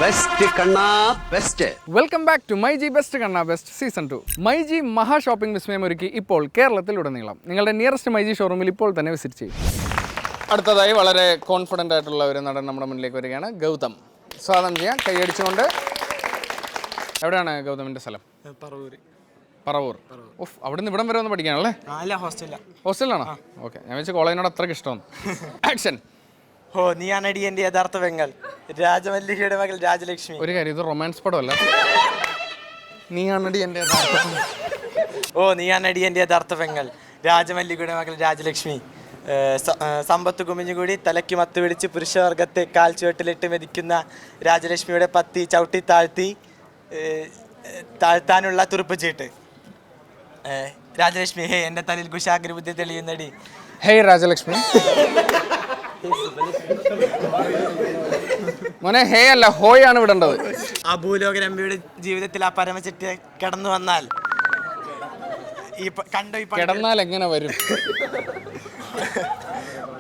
Best കണ്ണാ best. Welcome back to my G best കണ്ണാ best season 2. My G മഹാ shopping വിസ്മയം ഒരുക്കി ഇപ്പോൾ കേരളത്തിലുടനീളം. നിങ്ങളുടെ നിയറസ്റ്റ് മൈ ജി ഷോറൂമിൽ ഇപ്പോൾ തന്നെ വിസിറ്റ് ചെയ്യും. അടുത്തതായി വളരെ കോൺഫിഡൻ്റ് ആയിട്ടുള്ള ഒരു നടൻ നമ്മുടെ മുന്നിലേക്ക് വരികയാണ്. ഗൗതം. സ്വാഗതം ചെയ്യാം. കൈയടിച്ചുകൊണ്ട്. എവിടെയാണ് ഗൗതമിൻ്റെ സ്ഥലം? പറവൂർ. ഓഫ്, അവിടെ നിന്ന് ഇവിടം വരെ ഒന്ന് പഠിക്കാനല്ലേ? ഹോസ്റ്റലിലാണോ? ഓക്കെ, ഞാൻ വെച്ച് കോളേജിനോട് അത്രയ്ക്ക് ഇഷ്ടമാണ്. ആക്ഷൻ. ഓ, നീയാണടി എന്റെ യഥാർത്ഥ പെങ്ങൾ, രാജമല്ലികയുടെ മകൾ രാജലക്ഷ്മി. ഒരു കാര്യം, ഇത് റൊമാൻസ് പടമല്ല. നീയാണടി എൻ്റെ യഥാർത്ഥ. ഓ, നീയാണടി എന്റെ യഥാർത്ഥ പെങ്ങൾ, രാജമല്ലികയുടെ മകൾ രാജലക്ഷ്മി. സമ്പത്ത് കുമിഞ്ഞുകൂടി തലയ്ക്ക് മത്ത് പിടിച്ച് പുരുഷവർഗത്തെ കാൽ ചുവട്ടിലിട്ട് മെതിക്കുന്ന രാജലക്ഷ്മിയുടെ പത്തി ചവിട്ടി താഴ്ത്താനുള്ള തുറുപ്പ് ചീട്ട്. രാജലക്ഷ്മി, ഹേ എന്റെ തലയിൽ കുശാഗ്ര ബുദ്ധി തെളിയുന്നടി. ഹേയ് രാജലക്ഷ്മി. മോനെ ഹേ അല്ല, ഹോയ് ആണ് വിടേണ്ടത്. ആ ഭൂലോകരമ്പിയുടെ ജീവിതത്തിൽ ആ പരമചെറ്റിയെ കടന്നു വന്നാൽ കിടന്നാൽ എങ്ങനെ വരും?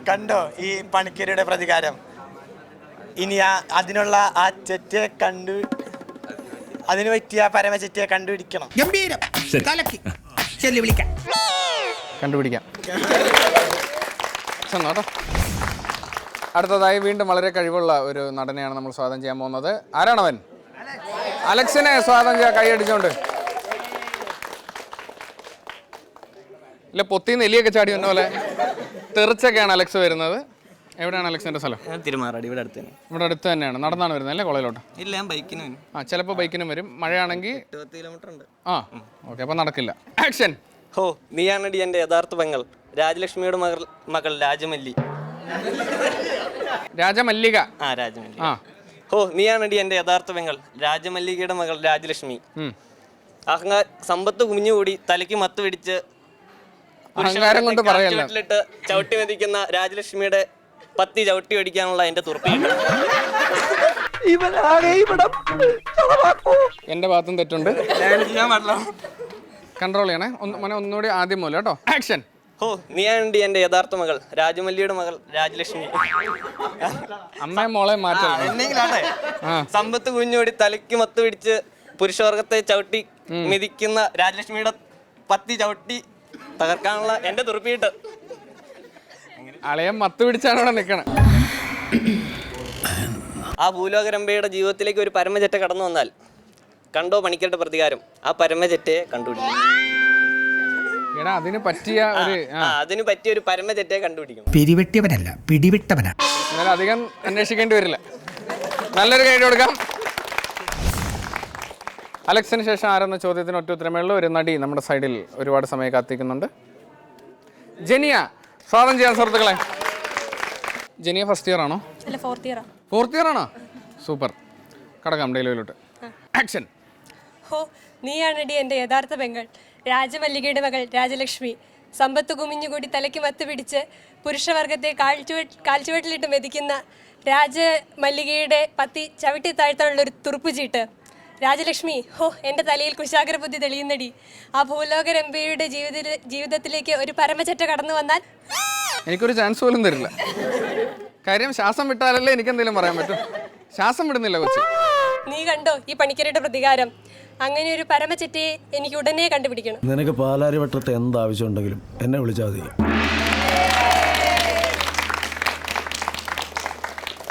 കണ്ടോ ഈ പണിക്കരുടെ പ്രതികാരം. ഇനി അതിനുള്ള ആ ചെറ്റിയെ അതിന് പറ്റിയ പരമചെറ്റിയെ കണ്ടുപിടിക്കണം. കണ്ടുപിടിക്കാം. കേട്ടോ. അടുത്തതായി വീണ്ടും വളരെ കഴിവുള്ള ഒരു നടനെയാണ് നമ്മൾ സ്വാഗതം ചെയ്യാൻ പോകുന്നത്. ആരാണവൻ? അലക്സിനെ സ്വാഗതം ചെയ്യാൻ. കൈയടിച്ചോണ്ട്. ഇല്ല, പൊത്തിന്ന് എലിയൊക്കെ ചാടി വന്ന പോലെ തെറിച്ചൊക്കെയാണ് അലക്സ് വരുന്നത്. എവിടെയാണ് അലക്സിന്റെ സ്ഥലം? തിരുമാറാടി. ഇവിടെ അടുത്ത് തന്നെയാണ്. നടന്നാണ് വരുന്നത് അല്ലേ കോളേജിലോട്ട്? ഇല്ല, ഞാൻ ബൈക്കിന് വരും. ചിലപ്പോൾ ബൈക്കിനും വരും. മഴയാണെങ്കിൽ 20 കിലോമീറ്റർ ഉണ്ട്. ഓക്കെ, അപ്പോൾ നടക്കില്ല. ആക്ഷൻ. ഹോ, നീയാണടി എൻ്റെ യഥാർത്ഥ പെങ്ങൾ, രാജലക്ഷ്മിയുടെ മകൾ രാജമല്ലി. രാജമല്ലിക. രാജമല്ലി. ഹോ, നീയാണടി എൻ്റെ യഥാർത്ഥ പെങ്ങൾ, രാജമല്ലികയുടെ മകൾ രാജലക്ഷ്മി. സമ്പത്ത് കുമിഞ്ഞുകൂടി തലയ്ക്ക് മത്ത് പിടിച്ച് അഹങ്കാരം കൊണ്ട് പറയല്ല, ചവിട്ടി മെതിക്കുന്ന രാജലക്ഷ്മിയുടെ പത്തി ചവിട്ടി അടിക്കാനുള്ള എന്റെ തുറപ്പിയുണ്ട്. എന്റെ ഭാഗത്തും തെറ്റുണ്ട്. കൺട്രോൾ ചെയ്യണേ. ഒന്നുകൂടി ആദ്യം പോലെ കേട്ടോ. ആക്ഷൻ. ഹോ, നീയാണ്ടി എന്റെ യഥാർത്ഥ മകൾ, രാജമല്ലിയുടെ മകൾ രാജലക്ഷ്മി. അമ്മയെ മോളെ മാറ്റാം. സമ്പത്ത് കുഞ്ഞുകൂടി തലയ്ക്ക് മത്ത് പിടിച്ച് പുരുഷവർഗത്തെ ചവിട്ടി മെതിക്കുന്ന രാജലക്ഷ്മിയുടെ പത്തി ചവിട്ടി തകർക്കാനുള്ള എന്റെ തുറപ്പിയിട്ട്. അളയം മത്ത് പിടിച്ചാണ് ഇവിടെ നിൽക്കണം. ആ ഭൂലോകരമ്പയുടെ ജീവിതത്തിലേക്ക് ഒരു പരമചെറ്റ കടന്നു വന്നാൽ കണ്ടോ പണിക്കരുടെ പ്രതികാരം. ആ പരമചെറ്റയെ കണ്ടുപിടിക്കും. അതിന് പറ്റിയ ഒരു പരമചെറ്റയെ കണ്ടുപിടിക്കും. പിരിവെട്ടിയവനല്ല, പിടിവിട്ടവനാ. അധികം അന്വേഷിക്കേണ്ടി വരില്ല. നല്ലൊരു ഗൈഡ് കൊടുക്കാം. അലക്സിന് ശേഷം ആരെന്ന ചോദ്യത്തിന് ഒറ്റ ഉത്തരമേയുള്ള ഒരു നടി നമ്മുടെ സൈഡിൽ ഒരുപാട് സമയം കാത്തിക്കുന്നുണ്ട്. ജെനിയ. സ്വാഗതം ചെയ്യാൻ സുഹൃത്തുക്കളെ. ജെനിയ ഫസ്റ്റ് ഇയർ ആണോ? ഫോർത്ത് ഇയർ ആണോ? സൂപ്പർ. കടക്കാം ഡെയിലോട്ട്. ആക്ഷൻ. ഹോ, നീയാണടി എൻ്റെ യഥാർത്ഥ പെങ്ങൾ, രാജമല്ലികയുടെ മകൾ രാജലക്ഷ്മി. സമ്പത്ത് കുമിഞ്ഞുകൂടി തലയ്ക്ക് മത്ത് പിടിച്ച് പുരുഷവർഗത്തെ കാൽച്ചുവട്ടിലിട്ട് മെതിക്കുന്ന രാജമല്ലികയുടെ പത്തി ചവിട്ടി താഴ്ത്താനുള്ളൊരു തുറുപ്പ് ചീട്ട്. രാജലക്ഷ്മി, ഹോ എൻ്റെ തലയിൽ കുശാഗ്ര ബുദ്ധി തെളിയുന്നടി. ആ ഭൂലോകരമ്പയുടെ ജീവിതത്തിലേക്ക് ഒരു പരമചെറ്റ കടന്നു വന്നാൽ എനിക്കൊരു ചാൻസ് പോലും തരില്ല. കാര്യം ശ്വാസം വിട്ടാലല്ലേ എനിക്കെന്തെങ്കിലും പറയാൻ പറ്റും. ശ്വാസം വിടുന്നില്ല കൊച്ചു. നീ കണ്ടോ ഈ പണിക്കരുടെ പ്രതികാരം. അങ്ങനെ ഒരു പരമചെറ്റയെ എനിക്ക് ഉടനെ കണ്ടുപിടിക്കണം. നിനക്ക് പാലാരി വട്ടത്തെ എന്താവശ്യം ഉണ്ടെങ്കിലും എന്നെ വിളിച്ചാൽ മതി.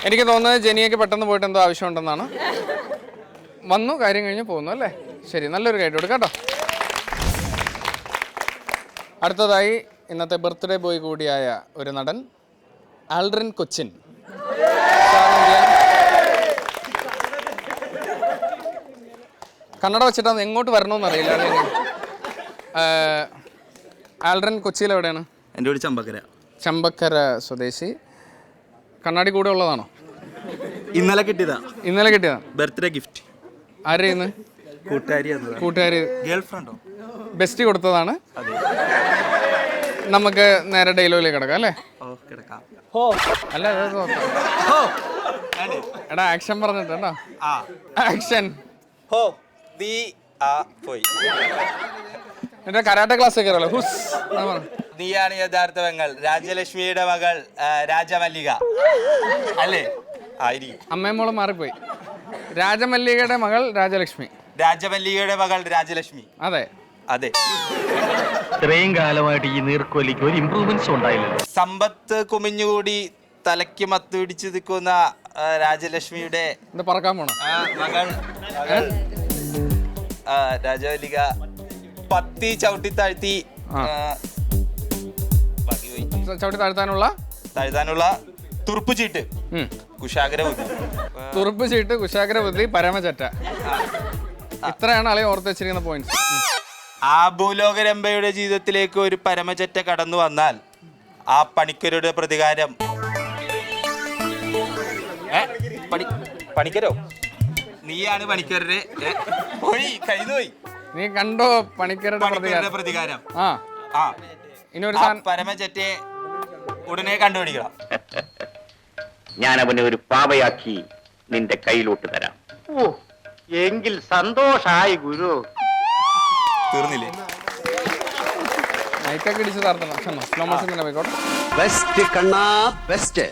എനിക്ക് തോന്നുന്നത് ജെനിയക്ക് പെട്ടെന്ന് പോയിട്ട് എന്തോ ആവശ്യമുണ്ടെന്നാണ്. വന്നു, കാര്യം കഴിഞ്ഞ് പോകുന്നു അല്ലേ? ശരി, നല്ലൊരു ഗൈഡ് കൊടുക്കാം കേട്ടോ. അടുത്തതായി ഇന്നത്തെ ബർത്ത്ഡേ ബോയ് കൂടിയായ ഒരു നടൻ, ആൽഡ്രിൻ കൊച്ചിൻ. കന്നഡ വെച്ചിട്ടാണ് എങ്ങോട്ട് വരണമെന്ന് അറിയില്ല. ആൽഡ്രിൻ കൊച്ചിയിൽ എവിടെയാണ്? എൻ്റെ വീട് ചമ്പക്കര. ചമ്പക്കര സ്വദേശി. കണ്ണാടി കൂടെ ഉള്ളതാണോ? ഇന്നലെ കിട്ടിയതാ. Birthday gift. ആരെയെന്ന്? കൂട്ടുകാരി. ഗേൾ ഫ്രണ്ടോ? ബെസ്റ്റ് കൊടുത്തതാണ്. നമുക്ക് നേരെ ഡെയിലോയിലേക്ക് കിടക്കാം അല്ലേ? അല്ല, എടാ ആക്ഷൻ പറഞ്ഞിട്ട് കേട്ടോ. ആക്ഷൻ. ഹോ, ദീ ആ പോയി. എന്റെ കരാട്ടെ ക്ലാസ് കയറല്ലോ. ഹുസ്. നീയാണ് യഥാർത്ഥ പെങ്ങൾ, രാജലക്ഷ്മിയുടെ മകൾ രാജമല്ലിക അല്ലേ? അമ്മയും മോളും മാറിപ്പോയി. രാജമല്ലികയുടെ മകൾ രാജലക്ഷ്മി. രാജമല്ലികയുടെ മകൾ രാജലക്ഷ്മി. അതെ അതെ. ഇത്രയും കാലമായിട്ട് ഈ നീർക്കോലിക്ക് ഒരു ഇമ്പ്രൂവ്മെന്റ്സ് ഉണ്ടായില്ലല്ലോ. സമ്പത്ത് കുമിഞ്ഞുകൂടി തലയ്ക്ക് മത്ത് പിടിച്ച് നിൽക്കുന്ന രാജലക്ഷ്മിയുടെ എന്താ പറക്കാൻ പോണ മകൾ രാജമല്ലിക പത്തി ചവിട്ടി താഴ്ത്തി ചവിട്ടി താഴ്ത്താനുള്ള തുറുപ്പ് ചീട്ട് കുശാഗ്ര ബുദ്ധി. തുറുപ്പ് ചീട്ട് കുശാഗ്ര ബുദ്ധി പരമചറ്റ. ഇത്രയാണ് അളി ഓർത്ത് വെച്ചിരിക്കുന്ന പോയിന്റ്സ്. ആ ഭൂലോകരംഭയുടെ ജീവിതത്തിലേക്ക് ഒരു പരമചറ്റ കടന്നു വന്നാൽ ആ പണിക്കരുടെ പ്രതികാരം. പണിക്കരോ? നീയാണ് പണിക്കരുടെ കഴിഞ്ഞുപോയി. നീ കണ്ടോ പണിക്കരുടെ പ്രതികാരം? ആ ഇനി ഒരു പരമചറ്റയെ ഉടനെ കണ്ടുപിടിക്കണം. ഞാൻ അവനെ ഒരു പാവയാക്കി നിന്റെ കയ്യിലോട്ട് തരാം. ഓ എങ്കിൽ സന്തോഷായി ഗുരു. തീർന്നില്ലേ? മൈക്കൊക്കെ ഇടിച്ച് തർത്തണം. സ്ലോ മോഷൻ തന്നെ പോയിക്കോട്ടെ. ബെസ്റ്റ് കണ്ണാ ബെസ്റ്റ്.